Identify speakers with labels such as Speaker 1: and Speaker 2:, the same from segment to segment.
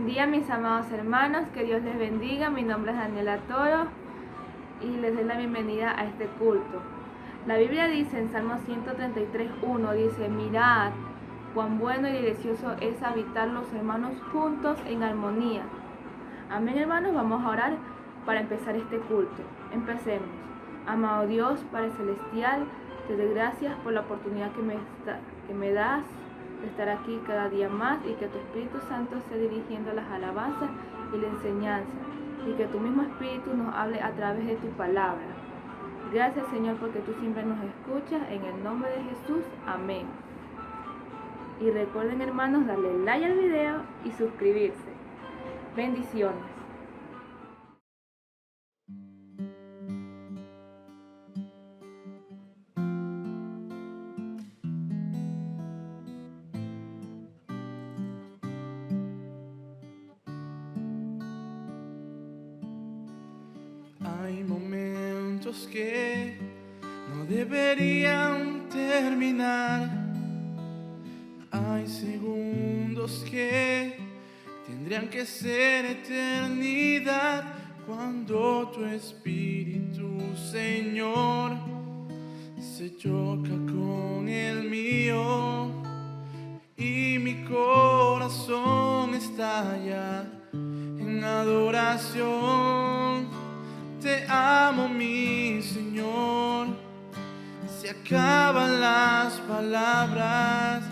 Speaker 1: Buen día, mis amados hermanos, que Dios les bendiga. Mi nombre es Daniela Toro y les doy la bienvenida a este culto. La Biblia dice en Salmo 133:1, dice: mirad cuán bueno y delicioso es habitar los hermanos juntos en armonía. Amén, hermanos. Vamos a orar para empezar este culto. Empecemos. Amado Dios, Padre Celestial, te doy gracias por la oportunidad que me das de estar aquí cada día más, y que tu Espíritu Santo esté dirigiendo las alabanzas y la enseñanza, y que tu mismo Espíritu nos hable a través de tu palabra. Gracias, Señor, porque tú siempre nos escuchas. En el nombre de Jesús, amén. Y recuerden, hermanos, darle like al video y suscribirse. Bendiciones.
Speaker 2: Hay momentos que no deberían terminar. Hay segundos que tendrían que ser eternidad. Cuando tu Espíritu, Señor, se choca con el mío y mi corazón estalla en adoración. Te amo, mi Señor. Se acaban las palabras,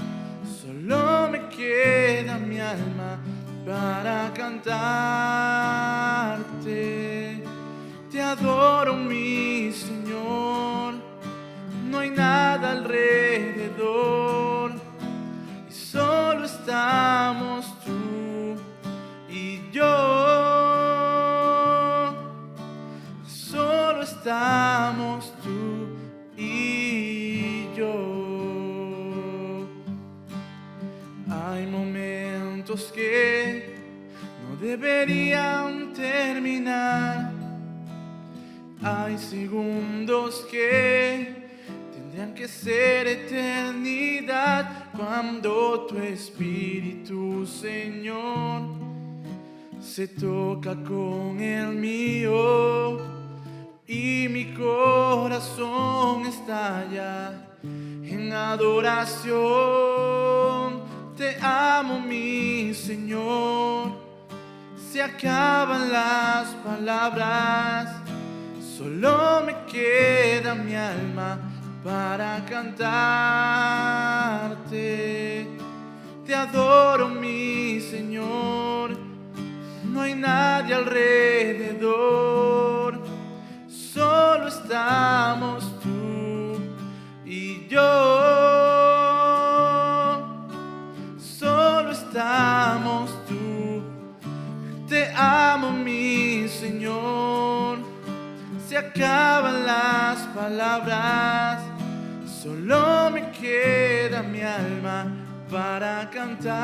Speaker 2: solo me queda mi alma para cantarte. Te adoro, mi Señor. No hay nada alrededor y solo estamos tú y yo. Solo estamos tú y yo. Hay momentos que no deberían terminar. Hay segundos que tendrían que ser eternidad. Cuando tu Espíritu, Señor, se toca con el mío y mi corazón estalla en adoración. Te amo, mi Señor. Se acaban las palabras, solo me queda mi alma para cantarte. Te adoro, mi Señor. No hay nadie alrededor, solo estamos tú y yo. Solo estamos tú. Te amo, mi Señor. Se acaban las palabras, solo me queda mi alma para cantarte.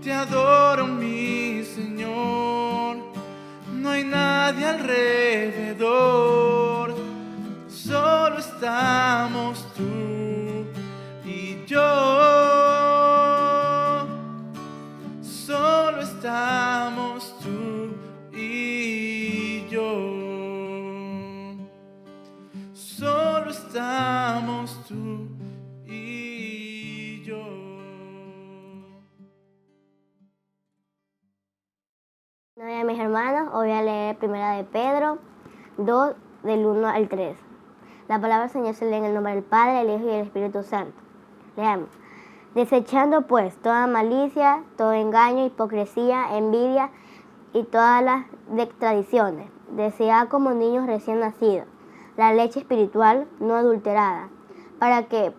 Speaker 2: Te adoro, mi Señor. No hay nadie alrededor, solo estamos tú y yo. Solo estamos tú y yo. Solo estamos tú y yo.
Speaker 3: Buenos días, mis hermanos. Hoy voy a leer Primera de Pedro 2, del 1 al 3. La palabra del Señor se lee en el nombre del Padre, del Hijo y del Espíritu Santo. Leamos. Desechando pues toda malicia, todo engaño, hipocresía, envidia y todas las tradiciones, desead como niños recién nacidos la leche espiritual no adulterada, para que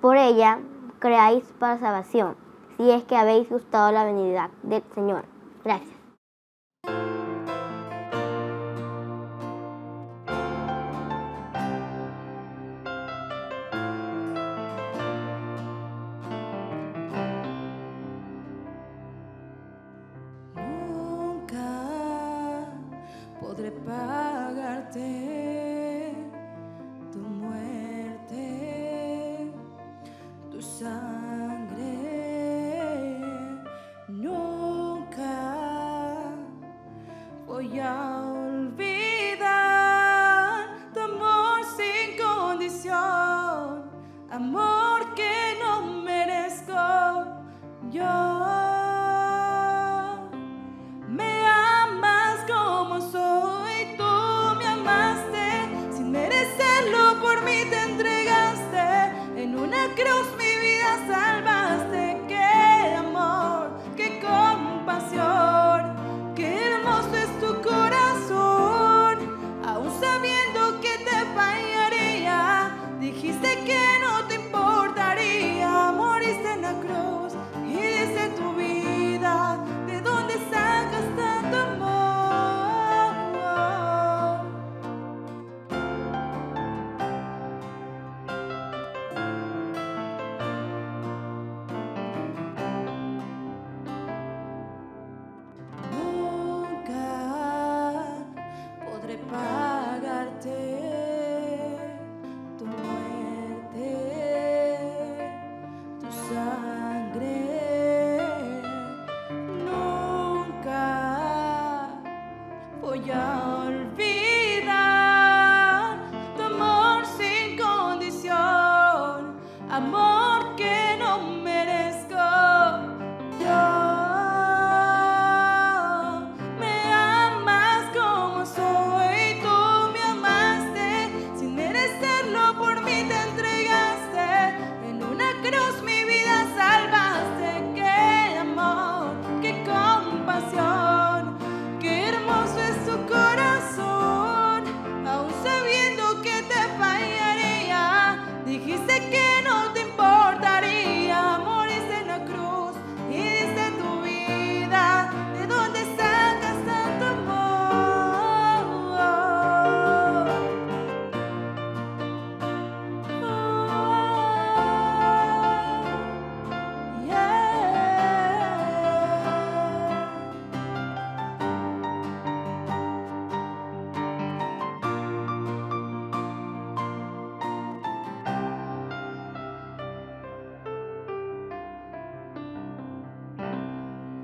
Speaker 3: por ella creáis para salvación, si es que habéis gustado la benignidad del Señor. Gracias.
Speaker 4: Podré pagarte tu muerte, tu sangre voy a olvidar tu amor sin condición, amor que no merezco yo. Me amas como soy, tú me amaste sin merecerlo, por mí te entregaste, en una cruz mi vida salvaste. Qué amor, qué compasión, qué hermoso es tu corazón. Aún sabiendo que te fallaría, dijiste que no te importaría. Moriste en la cruz y diste tu vida. ¿De dónde sacas tanto amor? Nunca podré pagarte tu muerte, tu sangre. Nunca voy a olvidar tu amor sin condición, amor que no merezco yo. Me amas como soy, tú me amaste sin merecerlo, por mí te entregaste, en una cruz mi vida salvaste. Qué amor, qué compasión, qué hermoso es tu corazón. Aún sabiendo que te fallaría, dijiste que no te importaría. Moriste en la cruz y diste tu vida. ¿De dónde sacas tanto amor?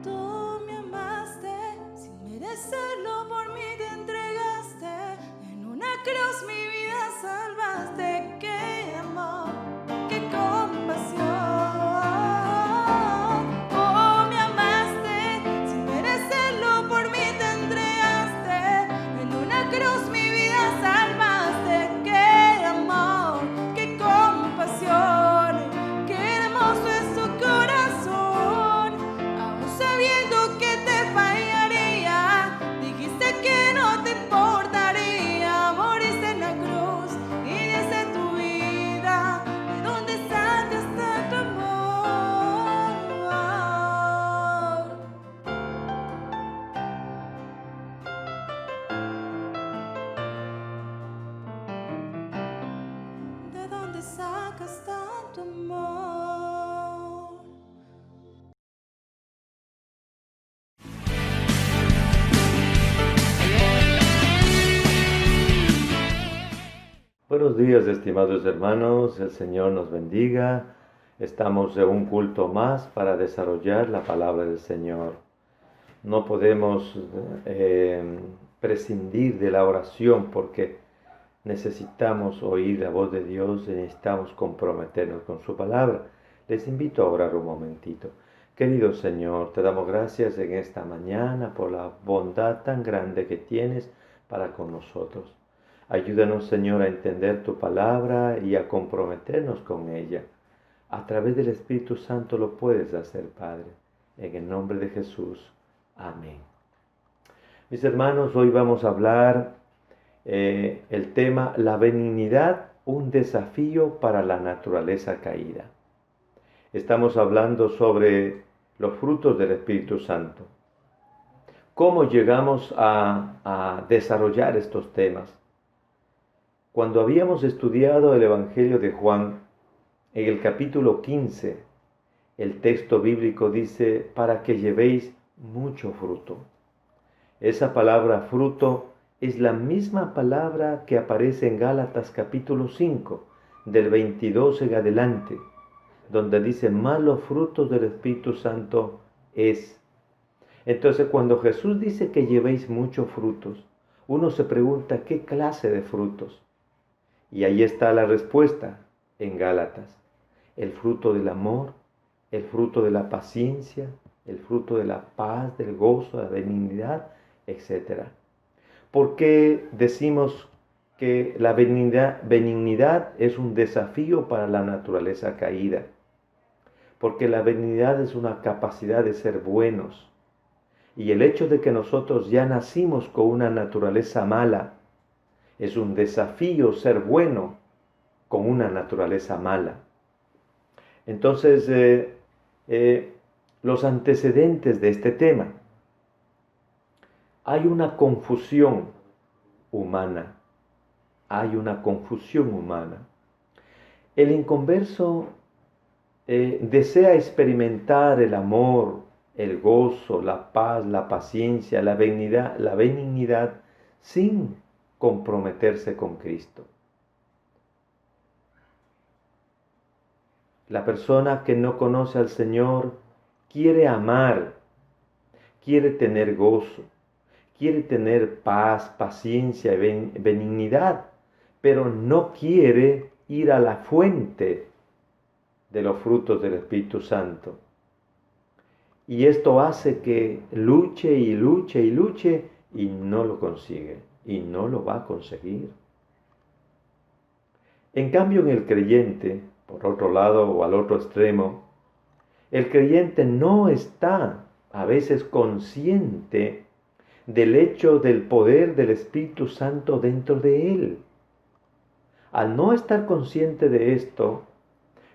Speaker 4: Tú me amaste sin merecerlo, por mí te entregaste, en una cruz mi vida salvaste. Qué amor, qué compasión. Oh, me amaste sin merecerlo, por mí te entregaste, en una cruz mi vida salvaste. Qué amor, qué compasión, qué hermoso es tu corazón. Aún sabiendo que te fallaría, dijiste que no te importaría. Moriste en la cruz y diste tu vida. ¿De dónde sacas tanto amor? ¿De dónde sacas tanto amor?
Speaker 5: Buenos días, estimados hermanos, el Señor nos bendiga. Estamos en un culto más para desarrollar la palabra del Señor. No podemos prescindir de la oración porque necesitamos oír la voz de Dios y necesitamos comprometernos con su palabra. Les invito a orar un momentito. Querido Señor, te damos gracias en esta mañana por la bondad tan grande que tienes para con nosotros. Ayúdanos, Señor, a entender tu palabra y a comprometernos con ella. A través del Espíritu Santo lo puedes hacer, Padre. En el nombre de Jesús. Amén. Mis hermanos, hoy vamos a hablar el tema la benignidad, un desafío para la naturaleza caída. Estamos hablando sobre los frutos del Espíritu Santo. ¿Cómo llegamos a desarrollar estos temas? Cuando habíamos estudiado el Evangelio de Juan, en el capítulo 15, el texto bíblico dice, para que llevéis mucho fruto. Esa palabra fruto es la misma palabra que aparece en Gálatas capítulo 5, del 22 en adelante, donde dice, más los frutos del Espíritu Santo es. Entonces, cuando Jesús dice que llevéis muchos frutos, uno se pregunta qué clase de frutos. Y ahí está la respuesta en Gálatas. El fruto del amor, el fruto de la paciencia, el fruto de la paz, del gozo, de la benignidad, etc. ¿Por qué decimos que la benignidad es un desafío para la naturaleza caída? Porque la benignidad es una capacidad de ser buenos. Y el hecho de que nosotros ya nacimos con una naturaleza mala, es un desafío ser bueno con una naturaleza mala. Entonces, los antecedentes de este tema. Hay una confusión humana. Hay una confusión humana. El inconverso desea experimentar el amor, el gozo, la paz, la paciencia, la benignidad sin comprometerse con Cristo. La persona que no conoce al Señor quiere amar, quiere tener gozo, quiere tener paz, paciencia y benignidad, pero no quiere ir a la fuente de los frutos del Espíritu Santo. Y esto hace que luche y luche y luche y no lo consigue y no lo va a conseguir. En cambio, en el creyente, por otro lado o al otro extremo, el creyente no está a veces consciente del hecho del poder del Espíritu Santo dentro de él. Al no estar consciente de esto,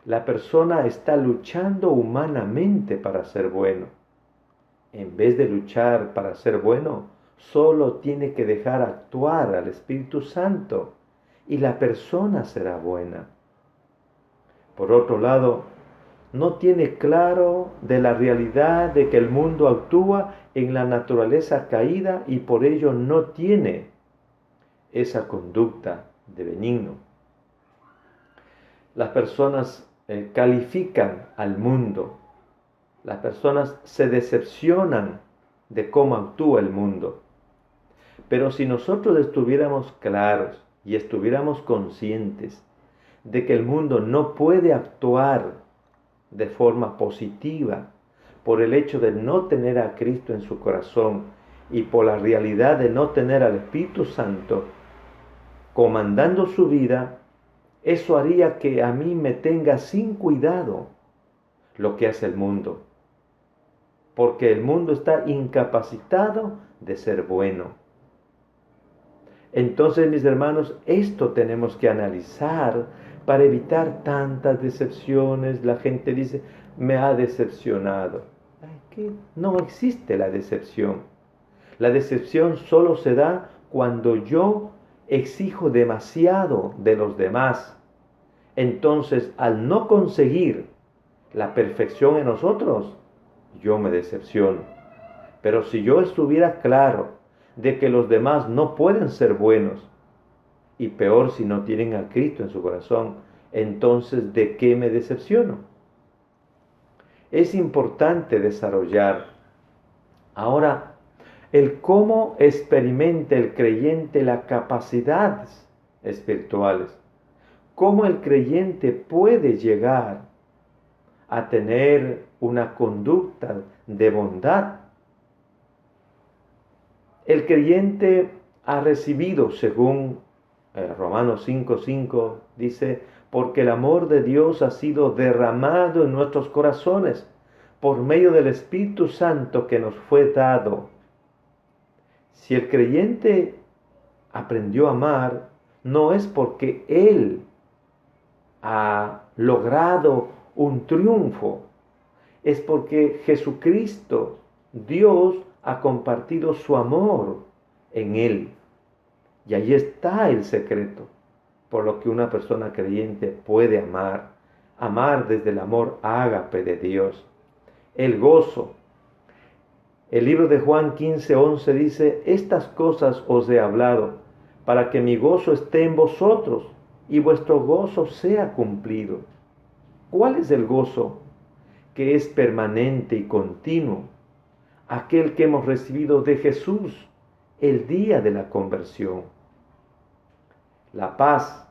Speaker 5: la persona está luchando humanamente para ser bueno. En vez de luchar para ser bueno, solo tiene que dejar actuar al Espíritu Santo y la persona será buena. Por otro lado, no tiene claro de la realidad de que el mundo actúa en la naturaleza caída y por ello no tiene esa conducta de benigno. Las personas califican al mundo. Las personas se decepcionan de cómo actúa el mundo. Pero si nosotros estuviéramos claros y estuviéramos conscientes de que el mundo no puede actuar de forma positiva por el hecho de no tener a Cristo en su corazón y por la realidad de no tener al Espíritu Santo comandando su vida, eso haría que a mí me tenga sin cuidado lo que hace el mundo. Porque el mundo está incapacitado de ser bueno. Entonces, mis hermanos, esto tenemos que analizar para evitar tantas decepciones. La gente dice, me ha decepcionado. ¿Qué? No existe la decepción. La decepción solo se da cuando yo exijo demasiado de los demás. Entonces, al no conseguir la perfección en nosotros, yo me decepciono. Pero si yo estuviera claro de que los demás no pueden ser buenos, y peor si no tienen a Cristo en su corazón, entonces ¿de qué me decepciono? Es importante desarrollar ahora el cómo experimenta el creyente las capacidades espirituales. Cómo el creyente puede llegar a tener una conducta de bondad. El creyente ha recibido, según Romanos 5:5, dice, porque el amor de Dios ha sido derramado en nuestros corazones por medio del Espíritu Santo que nos fue dado. Si el creyente aprendió a amar, no es porque él ha logrado un triunfo, es porque Jesucristo, Dios, ha compartido su amor en él. Y ahí está el secreto, por lo que una persona creyente puede amar desde el amor ágape de Dios. El gozo. El libro de Juan 15:11 dice, estas cosas os he hablado, para que mi gozo esté en vosotros y vuestro gozo sea cumplido. ¿Cuál es el gozo? Que es permanente y continuo. aquel que hemos recibido de Jesús el día de la conversión. La paz.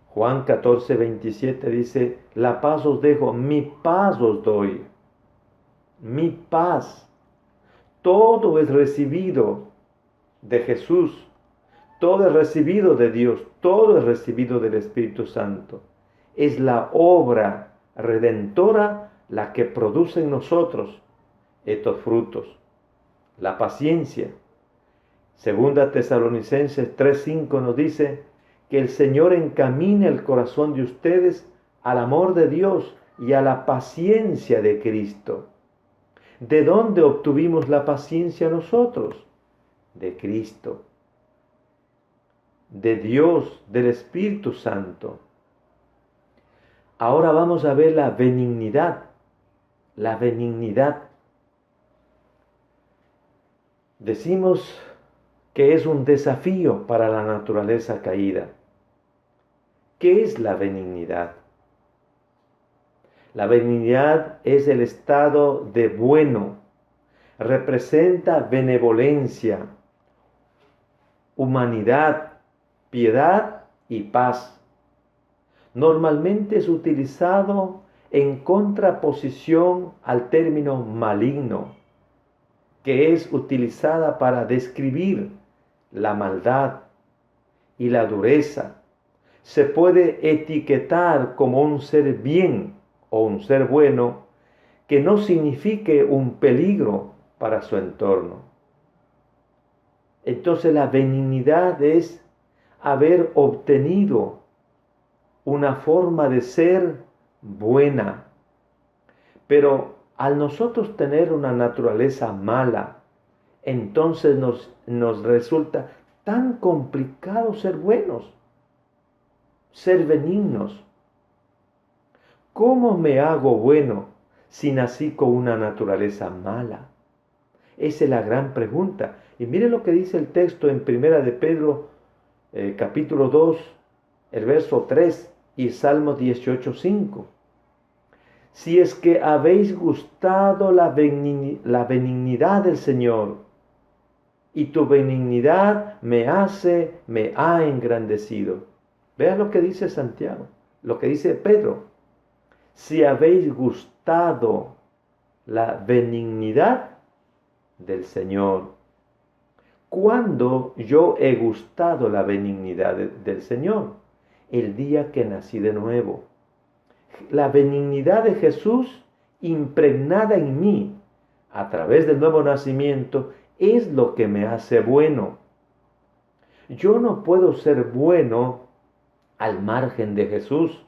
Speaker 5: Juan 14, 27 dice, la paz os dejo, mi paz os doy. Mi paz. Todo es recibido de Jesús. Todo es recibido de Dios. Todo es recibido del Espíritu Santo. Es la obra redentora la que produce en nosotros estos frutos. La paciencia. Segunda Tesalonicenses 3:5 nos dice que el Señor encamine el corazón de ustedes al amor de Dios y a la paciencia de Cristo. ¿De dónde obtuvimos la paciencia nosotros? De Cristo, de Dios, del Espíritu Santo. Ahora vamos a ver la benignidad. La benignidad. Decimos que es un desafío para la naturaleza caída. ¿Qué es la benignidad? La benignidad es el estado de bueno. Representa benevolencia, humanidad, piedad y paz. Normalmente es utilizado en contraposición al término maligno, que es utilizada para describir la maldad y la dureza. Se puede etiquetar como un ser bien o un ser bueno que no signifique un peligro para su entorno. Entonces la benignidad es haber obtenido una forma de ser buena. Pero al nosotros tener una naturaleza mala, entonces nos resulta tan complicado ser buenos, ser benignos. ¿Cómo me hago bueno si nací con una naturaleza mala? Esa es la gran pregunta. Y miren lo que dice el texto en Primera de Pedro, capítulo 2, el verso 3 y Salmo 18:5. Si es que habéis gustado la benignidad del Señor, y tu benignidad me ha engrandecido. Vean lo que dice Santiago, lo que dice Pedro. Si habéis gustado la benignidad del Señor. ¿Cuándo yo he gustado la benignidad del Señor? El día que nací de nuevo. La benignidad de Jesús impregnada en mí a través del nuevo nacimiento es lo que me hace bueno. Yo no puedo ser bueno al margen de Jesús.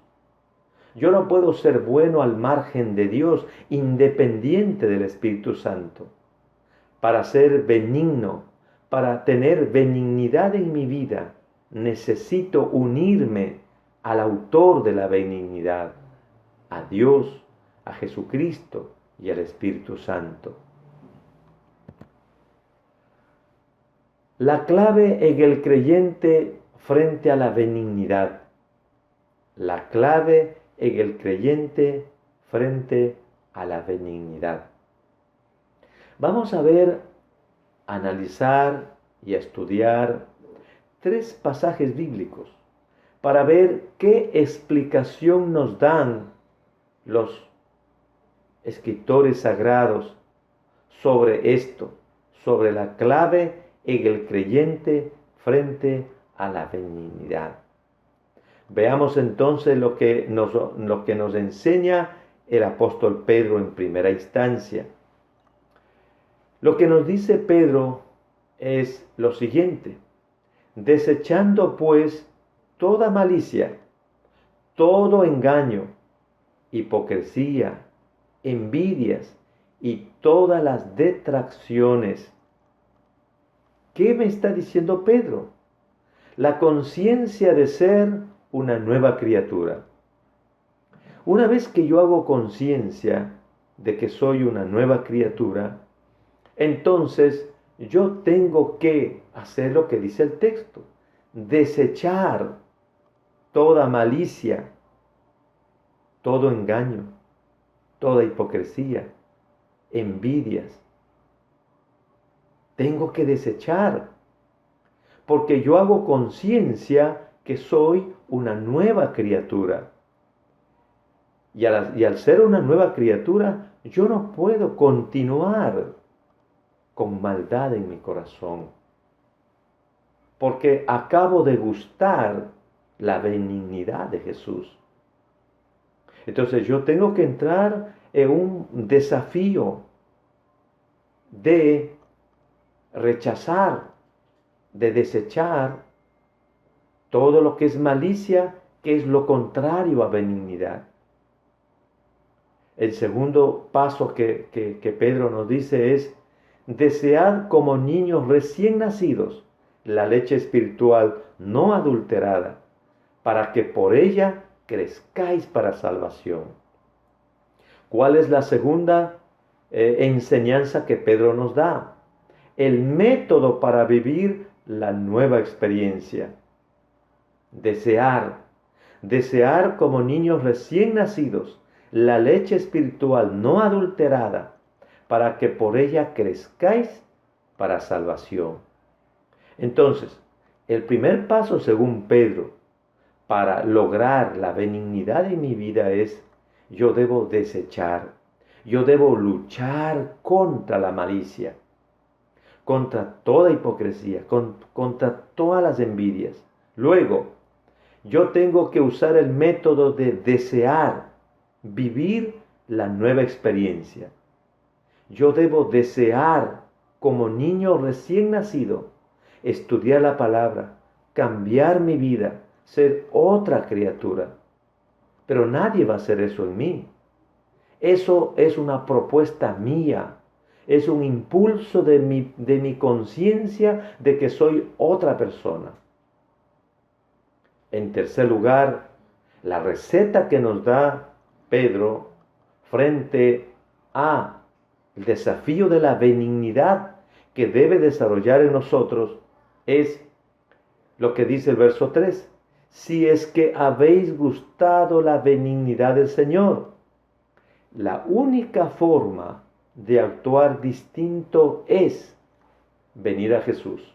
Speaker 5: Yo no puedo ser bueno al margen de Dios, independiente del Espíritu Santo. Para ser benigno, para tener benignidad en mi vida, necesito unirme al autor de la benignidad, a Dios, a Jesucristo y al Espíritu Santo. La clave en el creyente frente a la benignidad. La clave en el creyente frente a la benignidad. Vamos a ver, analizar y estudiar 3 pasajes bíblicos para ver qué explicación nos dan los escritores sagrados sobre esto, sobre la clave en el creyente frente a la benignidad. Veamos entonces lo que nos enseña el apóstol Pedro en primera instancia. Lo que nos dice Pedro es lo siguiente: desechando pues toda malicia, todo engaño, hipocresía, envidias y todas las detracciones. ¿Qué me está diciendo Pedro? La conciencia de ser una nueva criatura. Una vez que yo hago conciencia de que soy una nueva criatura, entonces yo tengo que hacer lo que dice el texto: desechar toda malicia, todo engaño, toda hipocresía, envidias tengo que desechar, porque yo hago conciencia que soy una nueva criatura. Y al ser una nueva criatura, yo no puedo continuar con maldad en mi corazón, porque acabo de gustar la benignidad de Jesús. Entonces yo tengo que entrar en un desafío de rechazar, de desechar todo lo que es malicia, que es lo contrario a benignidad. El segundo paso que Pedro nos dice es: desead como niños recién nacidos la leche espiritual no adulterada, para que por ella crezcáis para salvación. ¿Cuál es la segunda enseñanza que Pedro nos da? El método para vivir la nueva experiencia. Desear como niños recién nacidos la leche espiritual no adulterada, para que por ella crezcáis para salvación. Entonces, el primer paso, según Pedro, para lograr la benignidad en mi vida es: yo debo desechar, yo debo luchar contra la malicia, contra toda hipocresía, contra todas las envidias. Luego, yo tengo que usar el método de desear, vivir la nueva experiencia. Yo debo desear, como niño recién nacido, estudiar la palabra, cambiar mi vida, ser otra criatura. Pero nadie va a hacer eso en mí. Eso es una propuesta mía. Es un impulso de mi conciencia de que soy otra persona. En tercer lugar, la receta que nos da Pedro frente al desafío de la benignidad que debe desarrollar en nosotros es lo que dice el verso 3. Si es que habéis gustado la benignidad del Señor. La única forma de actuar distinto es venir a Jesús.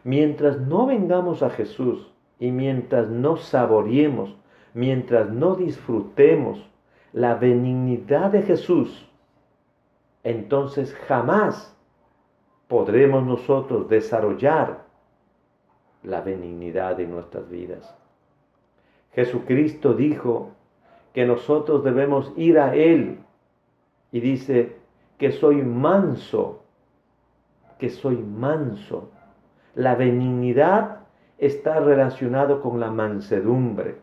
Speaker 5: Mientras no vengamos a Jesús y mientras no saboreemos, mientras no disfrutemos la benignidad de Jesús, entonces jamás podremos nosotros desarrollar la benignidad en nuestras vidas. Jesucristo dijo que nosotros debemos ir a Él y dice que soy manso, La benignidad está relacionado con la mansedumbre.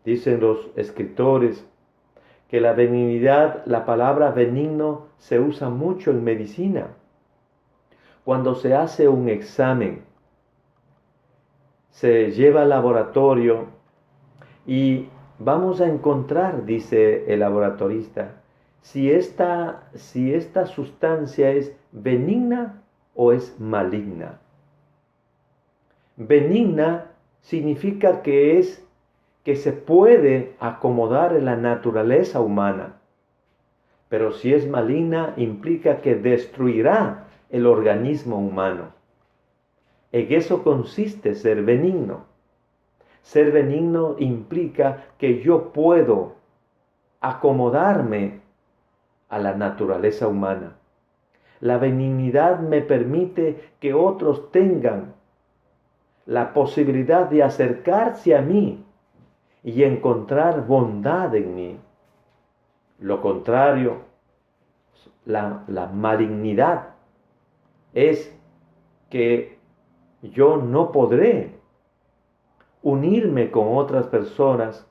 Speaker 5: Dicen los escritores que la benignidad, la palabra benigno, se usa mucho en medicina. Cuando se hace un examen, se lleva al laboratorio y vamos a encontrar, dice el laboratorista, si esta sustancia es benigna o es maligna. Benigna significa que se puede acomodar en la naturaleza humana. Pero si es maligna, implica que destruirá el organismo humano. En eso consiste ser benigno. Ser benigno implica que yo puedo acomodarme a la naturaleza humana. La benignidad me permite que otros tengan la posibilidad de acercarse a mí y encontrar bondad en mí. Lo contrario, la malignidad es que yo no podré unirme con otras personas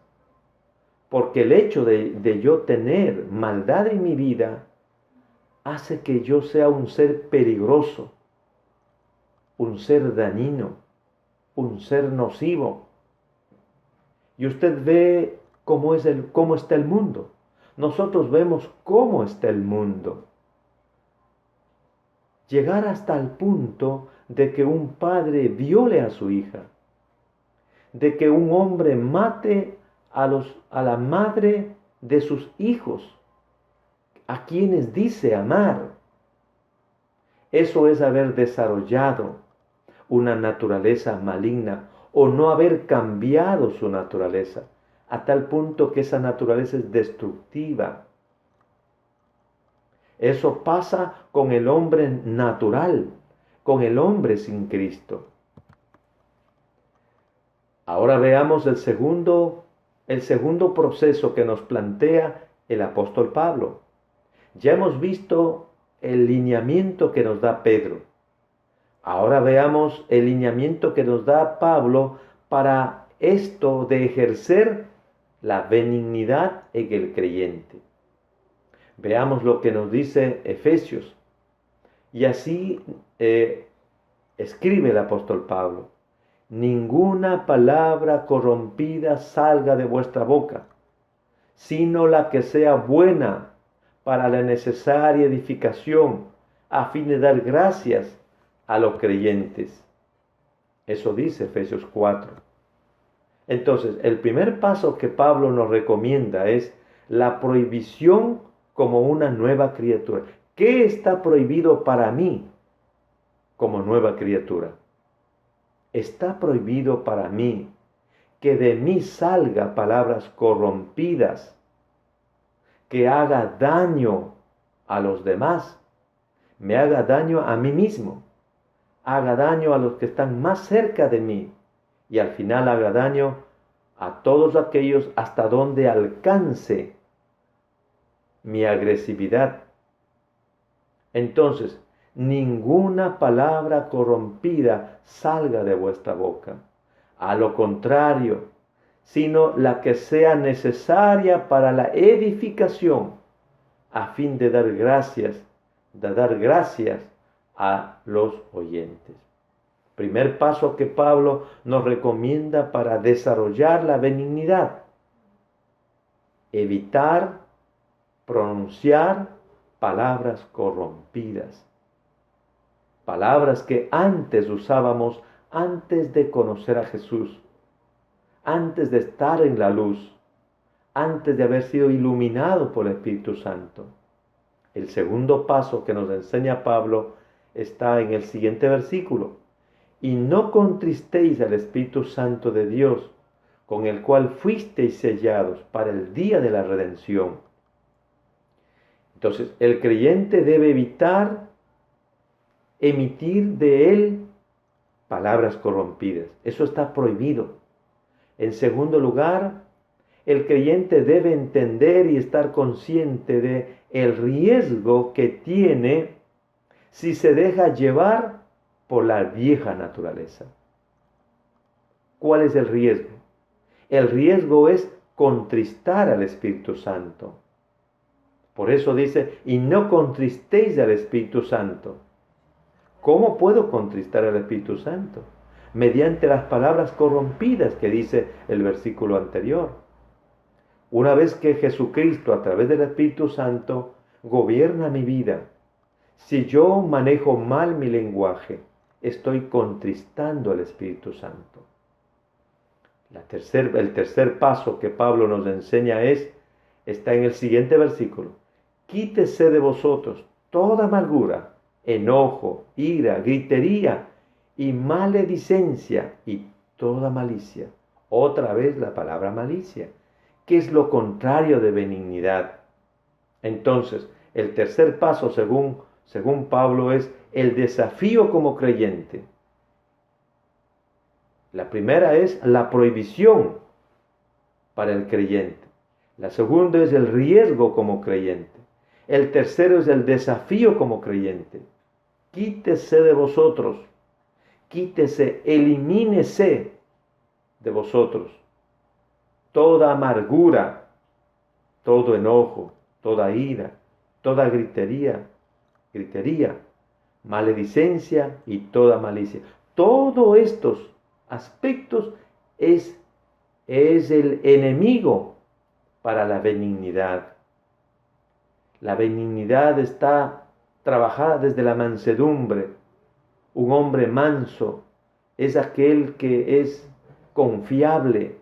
Speaker 5: porque el hecho de yo tener maldad en mi vida hace que yo sea un ser peligroso, un ser dañino, un ser nocivo. Y usted ve cómo está el mundo. Nosotros vemos cómo está el mundo. Llegar hasta el punto de que un padre viole a su hija, de que un hombre mate a la madre de sus hijos, a quienes dice amar. Eso es haber desarrollado una naturaleza maligna o no haber cambiado su naturaleza a tal punto que esa naturaleza es destructiva. Eso pasa con el hombre natural, con el hombre sin Cristo. Ahora veamos el segundo proceso que nos plantea el apóstol Pablo. Ya hemos visto el lineamiento que nos da Pedro. Ahora veamos el lineamiento que nos da Pablo para esto de ejercer la benignidad en el creyente. Veamos lo que nos dice Efesios. Y así escribe el apóstol Pablo: ninguna palabra corrompida salga de vuestra boca, sino la que sea buena para la necesaria edificación, a fin de dar gracias a los creyentes. Eso dice Efesios 4. Entonces, el primer paso que Pablo nos recomienda es la prohibición como una nueva criatura. ¿Qué está prohibido para mí como nueva criatura? Está prohibido para mí que de mí salga palabras corrompidas, que haga daño a los demás, me haga daño a mí mismo, haga daño a los que están más cerca de mí y al final haga daño a todos aquellos hasta donde alcance mi agresividad. Entonces, ninguna palabra corrompida salga de vuestra boca. A lo contrario, sino la que sea necesaria para la edificación, a fin de dar gracias a los oyentes. Primer paso que Pablo nos recomienda para desarrollar la benignidad: evitar pronunciar palabras corrompidas. Palabras que antes usábamos antes de conocer a Jesús, antes de estar en la luz, antes de haber sido iluminado por el Espíritu Santo. El segundo paso que nos enseña Pablo está en el siguiente versículo: y no contristéis al Espíritu Santo de Dios, con el cual fuisteis sellados para el día de la redención. Entonces, el creyente debe evitar emitir de él palabras corrompidas. Eso está prohibido. En segundo lugar, el creyente debe entender y estar consciente de el riesgo que tiene si se deja llevar por la vieja naturaleza. ¿Cuál es el riesgo? El riesgo es contristar al Espíritu Santo. Por eso dice: y no contristéis al Espíritu Santo. ¿Cómo puedo contristar al Espíritu Santo? Mediante las palabras corrompidas que dice el versículo anterior. Una vez que Jesucristo, a través del Espíritu Santo, gobierna mi vida, si yo manejo mal mi lenguaje, estoy contristando al Espíritu Santo. El tercer paso que Pablo nos enseña está en el siguiente versículo: quítese de vosotros toda amargura, enojo, ira, gritería y maledicencia y toda malicia. Otra vez la palabra malicia, que es lo contrario de benignidad. Entonces, el tercer paso, según Pablo, es el desafío como creyente. La primera es la prohibición para el creyente. La segunda es el riesgo como creyente. El tercero es el desafío como creyente. Quítese de vosotros, quítese, elimínese de vosotros toda amargura, todo enojo, toda ira, toda gritería, maledicencia y toda malicia. Todos estos aspectos es el enemigo para la benignidad. La benignidad está trabajada desde la mansedumbre. Un hombre manso es aquel que es confiable.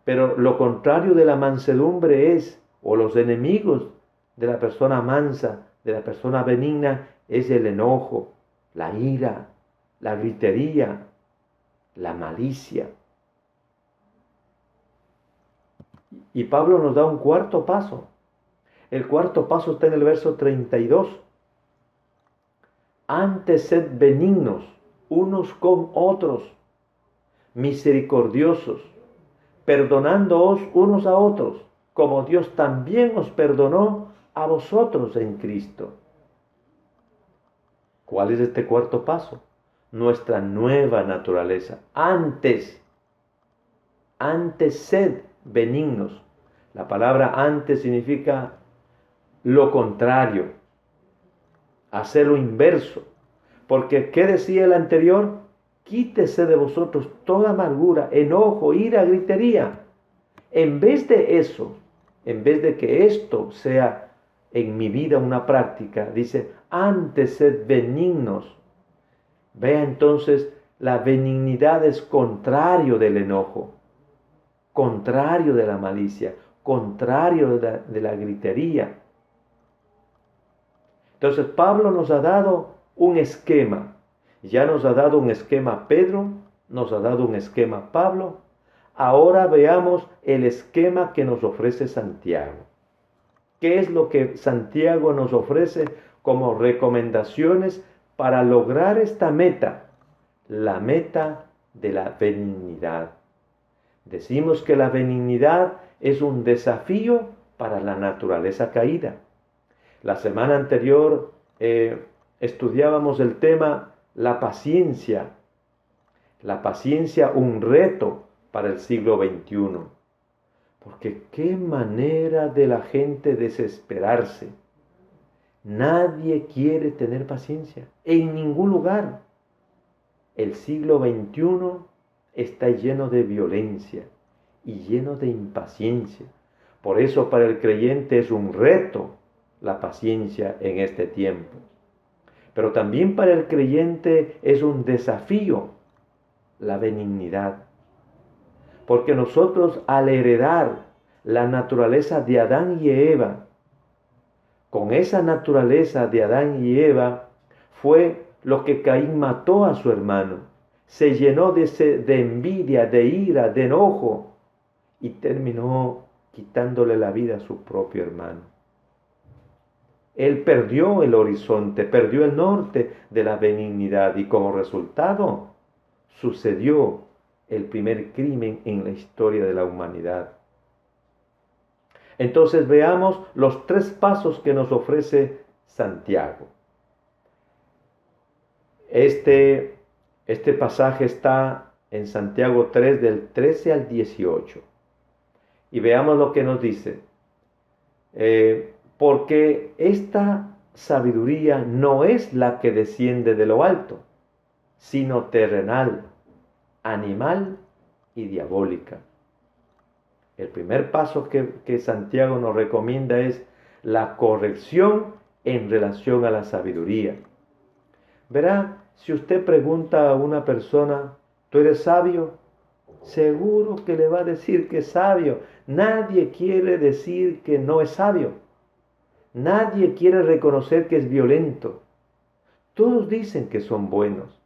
Speaker 5: Pero lo contrario de la mansedumbre o los enemigos de la persona mansa, de la persona benigna, es el enojo, la ira, la gritería, la malicia. Y Pablo nos da un cuarto paso. El cuarto paso está en el verso 32. Antes sed benignos unos con otros, misericordiosos, perdonándoos unos a otros, como Dios también os perdonó a vosotros en Cristo. ¿Cuál es este cuarto paso? Nuestra nueva naturaleza. Antes sed benignos. La palabra antes significa lo contrario, hacer lo inverso. Porque, ¿qué decía el anterior? Quítese de vosotros toda amargura, enojo, ira, gritería. En vez de eso, en vez de que esto sea en mi vida una práctica, dice, antes sed benignos. Vea entonces, la benignidad es contrario del enojo, contrario de la malicia, contrario de la gritería. Entonces Pablo nos ha dado un esquema. Ya nos ha dado un esquema Pedro, nos ha dado un esquema Pablo. Ahora veamos el esquema que nos ofrece Santiago. ¿Qué es lo que Santiago nos ofrece como recomendaciones para lograr esta meta? La meta de la benignidad. Decimos que la benignidad es un desafío para la naturaleza caída. La semana anterior estudiábamos el tema la paciencia. La paciencia, un reto para el siglo XXI. Porque qué manera de la gente desesperarse. Nadie quiere tener paciencia en ningún lugar. El siglo XXI está lleno de violencia y lleno de impaciencia. Por eso para el creyente es un reto la paciencia en este tiempo. Pero también para el creyente es un desafío la benignidad. Porque nosotros al heredar la naturaleza de Adán y Eva, con esa naturaleza de Adán y Eva fue lo que Caín mató a su hermano. Se llenó de envidia, de ira, de enojo y terminó quitándole la vida a su propio hermano. Él perdió el horizonte, perdió el norte de la benignidad y como resultado sucedió el primer crimen en la historia de la humanidad. Entonces veamos los 3 pasos que nos ofrece Santiago. Este pasaje está en Santiago 3 del 13 al 18. Y veamos lo que nos dice. Porque esta sabiduría no es la que desciende de lo alto, sino terrenal, animal y diabólica. El primer paso que Santiago nos recomienda es la corrección en relación a la sabiduría. Verá, si usted pregunta a una persona, ¿tú eres sabio? Seguro que le va a decir que es sabio. Nadie quiere decir que no es sabio. Nadie quiere reconocer que es violento. Todos dicen que son buenos.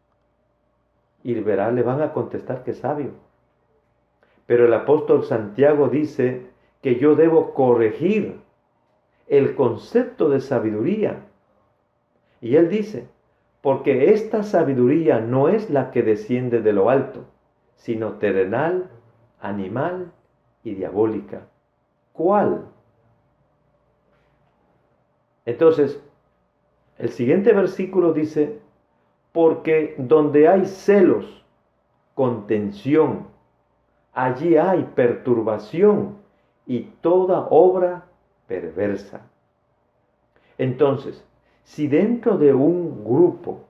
Speaker 5: Y verá, le van a contestar que es sabio. Pero el apóstol Santiago dice que yo debo corregir el concepto de sabiduría. Y él dice, porque esta sabiduría no es la que desciende de lo alto, sino terrenal, animal y diabólica. ¿Cuál? Entonces, el siguiente versículo dice, porque donde hay celos, contención, allí hay perturbación y toda obra perversa. Entonces, si dentro de un grupo,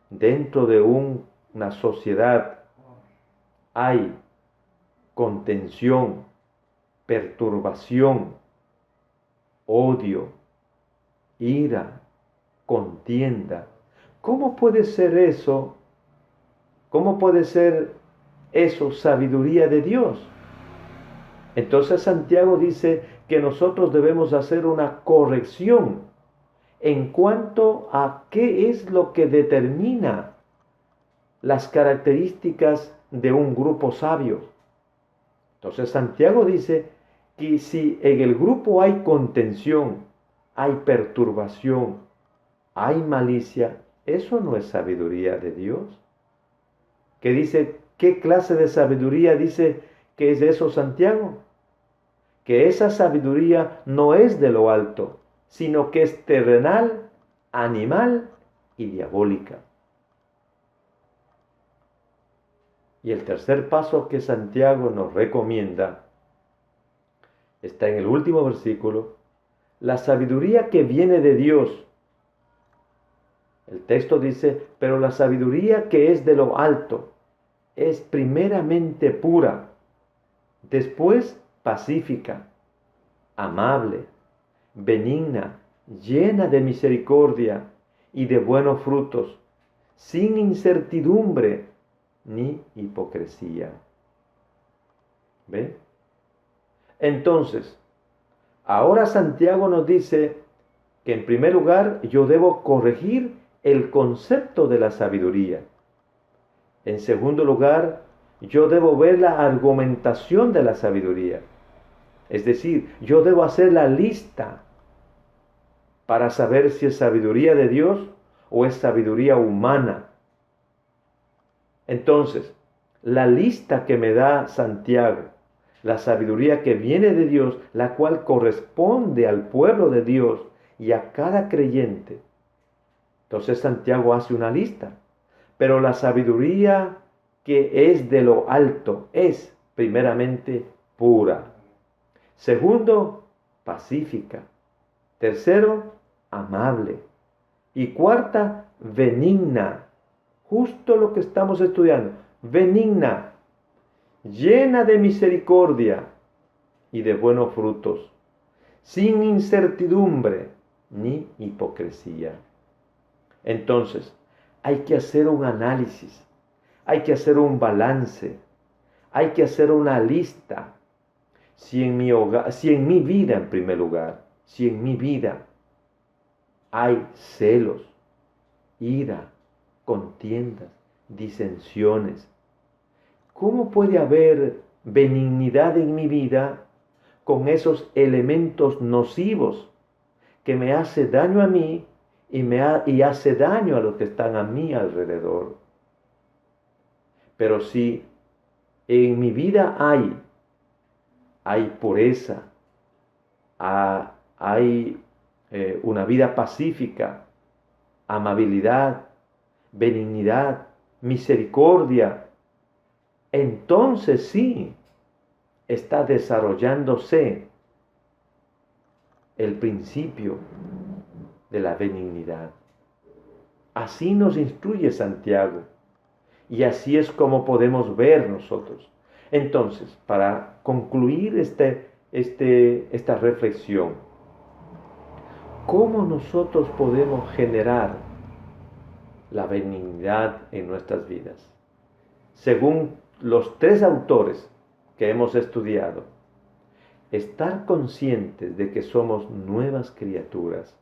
Speaker 5: dentro de una sociedad, hay contención, perturbación, odio, ira, contienda, ¿cómo puede ser eso? ¿Cómo puede ser eso sabiduría de Dios? Entonces Santiago dice que nosotros debemos hacer una corrección en cuanto a qué es lo que determina las características de un grupo sabio. Entonces Santiago dice que si en el grupo hay contención, hay perturbación, hay malicia, eso no es sabiduría de Dios. ¿Qué dice? ¿Qué clase de sabiduría dice que es eso Santiago? Que esa sabiduría no es de lo alto, sino que es terrenal, animal y diabólica. Y el tercer paso que Santiago nos recomienda está en el último versículo: la sabiduría que viene de Dios. El texto dice, pero la sabiduría que es de lo alto es primeramente pura, después pacífica, amable, benigna, llena de misericordia y de buenos frutos, sin incertidumbre ni hipocresía. ¿Ve? Entonces, ahora Santiago nos dice que en primer lugar yo debo corregir el concepto de la sabiduría. En segundo lugar, yo debo ver la argumentación de la sabiduría. Es decir, yo debo hacer la lista para saber si es sabiduría de Dios o es sabiduría humana. Entonces, la lista que me da Santiago, la sabiduría que viene de Dios, la cual corresponde al pueblo de Dios y a cada creyente. Entonces Santiago hace una lista. Pero la sabiduría que es de lo alto es primeramente pura. Segundo, pacífica. Tercero, amable. Y cuarta, benigna. Justo lo que estamos estudiando. Benigna, llena de misericordia y de buenos frutos, sin incertidumbre ni hipocresía. Entonces, hay que hacer un análisis, hay que hacer un balance, hay que hacer una lista. Si en mi hogar, si en mi vida en primer lugar, si en mi vida hay celos, ira, contiendas, disensiones, ¿cómo puede haber benignidad en mi vida con esos elementos nocivos que me hace daño a mí y hace daño a los que están a mi alrededor? Pero si en mi vida hay pureza, hay una vida pacífica, amabilidad, benignidad, misericordia, entonces sí está desarrollándose el principio de la benignidad. Así nos instruye Santiago y así es como podemos ver nosotros. Entonces, para concluir esta reflexión, ¿cómo nosotros podemos generar la benignidad en nuestras vidas? Según los tres autores que hemos estudiado, estar conscientes de que somos nuevas criaturas.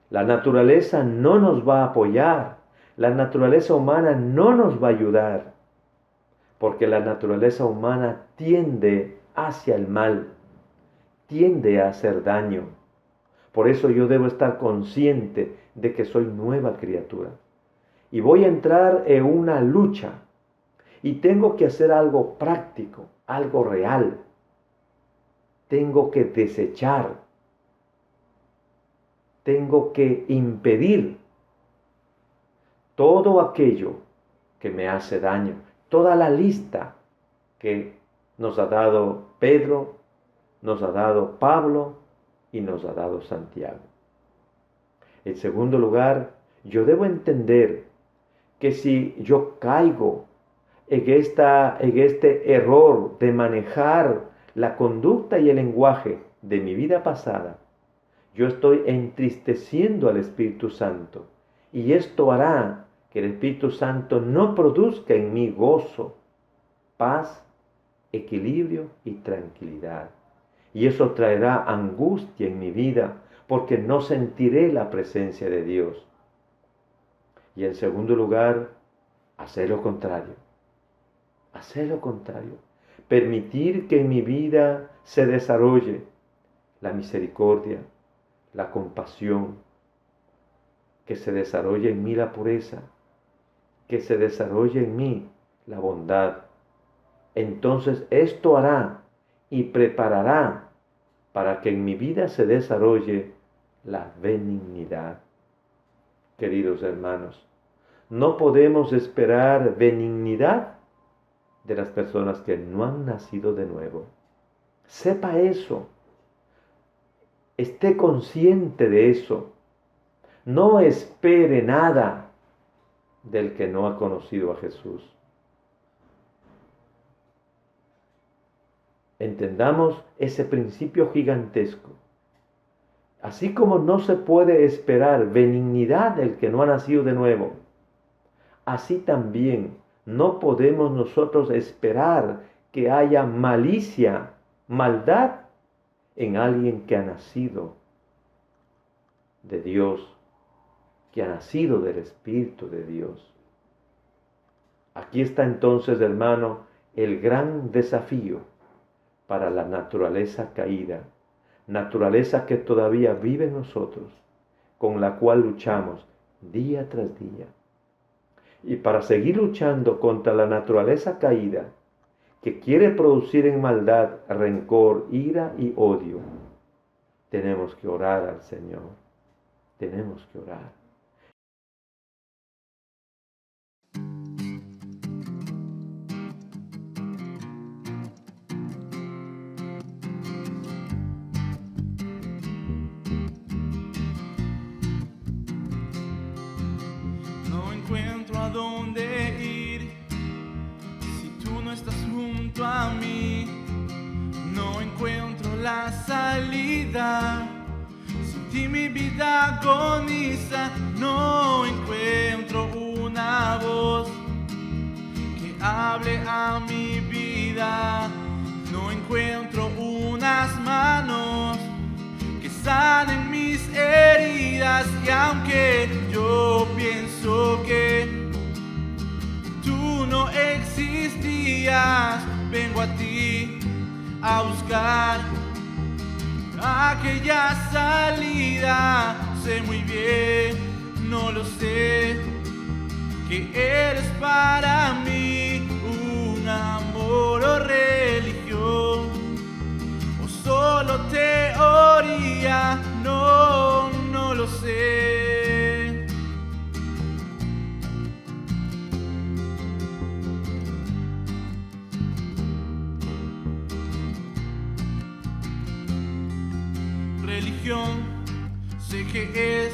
Speaker 5: La naturaleza no nos va a apoyar, la naturaleza humana no nos va a ayudar, porque la naturaleza humana tiende hacia el mal, tiende a hacer daño. Por eso yo debo estar consciente de que soy nueva criatura. Y voy a entrar en una lucha. Y tengo que hacer algo práctico, algo real. Tengo que desechar. Tengo que impedir todo aquello que me hace daño. Toda la lista que nos ha dado Pedro, nos ha dado Pablo y nos ha dado Santiago. En segundo lugar, yo debo entender que si yo caigo en este error de manejar la conducta y el lenguaje de mi vida pasada, yo estoy entristeciendo al Espíritu Santo. Y esto hará que el Espíritu Santo no produzca en mí gozo, paz, equilibrio y tranquilidad. Y eso traerá angustia en mi vida, porque no sentiré la presencia de Dios. Y en segundo lugar, hacer lo contrario. Hacer lo contrario. Permitir que en mi vida se desarrolle la misericordia, la compasión, que se desarrolle en mí la pureza, que se desarrolle en mí la bondad. Entonces esto hará y preparará para que en mi vida se desarrolle la benignidad. Queridos hermanos, no podemos esperar benignidad de las personas que no han nacido de nuevo. Sepa eso. Esté consciente de eso. No espere nada del que no ha conocido a Jesús. Entendamos ese principio gigantesco. Así como no se puede esperar benignidad del que no ha nacido de nuevo, así también no podemos nosotros esperar que haya malicia, maldad en alguien que ha nacido de Dios, que ha nacido del Espíritu de Dios. Aquí está entonces, hermano, el gran desafío para la naturaleza caída, naturaleza que todavía vive en nosotros, con la cual luchamos día tras día. Y para seguir luchando contra la naturaleza caída, que quiere producir en maldad, rencor, ira y odio, tenemos que orar al Señor. Tenemos que orar.
Speaker 2: No encuentro a dónde ir si tú no estás junto a mí. No encuentro la salida. Sin ti mi vida agoniza. No encuentro una voz que hable a mi vida. No encuentro unas manos que sanen mis heridas. Y aunque yo pienso que tú no existías, vengo a ti a buscar aquella salida. Sé muy bien, no lo sé, que eres para mí un amor o religión, o solo teoría. No, no lo sé. Religión, sé que es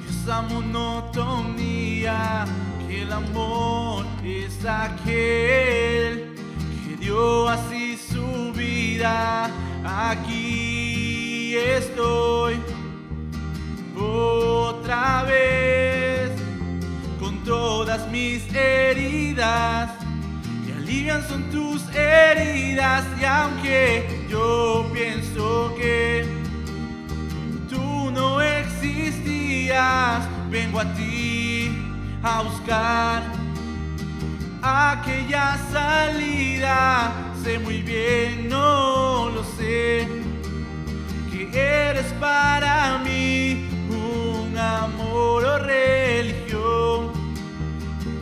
Speaker 2: esa monotonía, que el amor es aquel que dio así su vida. Aquí estoy otra vez con todas mis heridas, que alivian son tus heridas. Y aunque yo pienso que tú no existías, vengo a ti a buscar aquella salida. Sé muy bien, no lo sé, que eres para mí un amor o religión,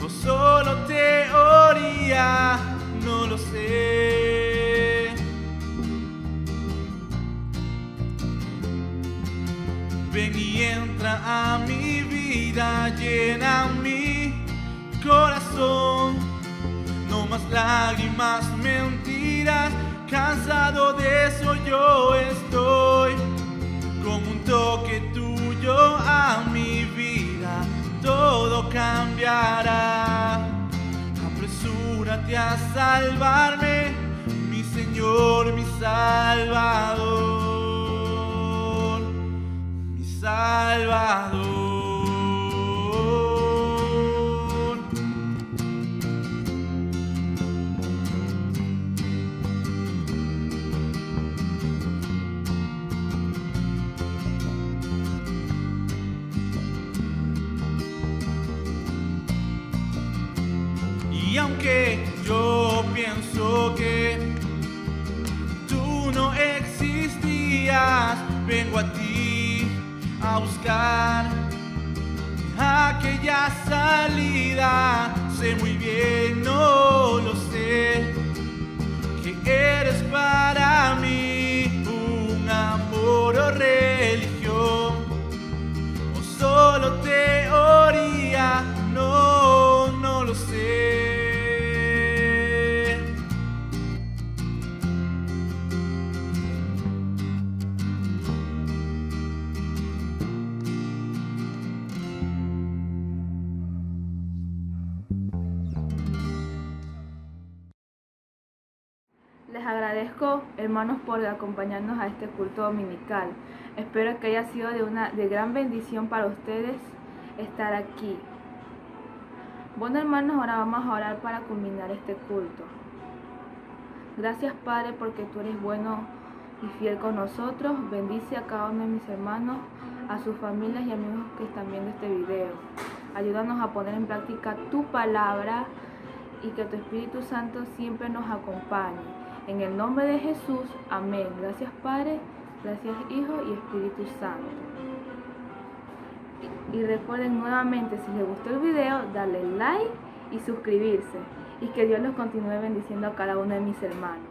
Speaker 2: o solo teoría. No lo sé. Ven y entra a mi vida, llena mi corazón. No más lágrimas, mentiras, cansado de eso yo estoy. Con un toque tuyo a mi vida todo cambiará. Apresúrate a salvarme, mi Señor, mi Salvador, mi Salvador. Y aunque yo pienso que tú no existías, vengo a ti a buscar aquella salida. Sé muy bien, no lo sé, que eres para mí un amor o religión, o solo teoría, no lo sé.
Speaker 1: Les agradezco, hermanos, por acompañarnos a este culto dominical. Espero que haya sido de gran bendición para ustedes estar aquí. Bueno, hermanos, ahora vamos a orar para culminar este culto. Gracias, Padre, porque tú eres bueno y fiel con nosotros. Bendice a cada uno de mis hermanos, a sus familias y amigos que están viendo este video. Ayúdanos a poner en práctica tu palabra y que tu Espíritu Santo siempre nos acompañe. En el nombre de Jesús, amén. Gracias, Padre, gracias, Hijo y Espíritu Santo. Y recuerden nuevamente, si les gustó el video, darle like y suscribirse. Y que Dios los continúe bendiciendo a cada uno de mis hermanos.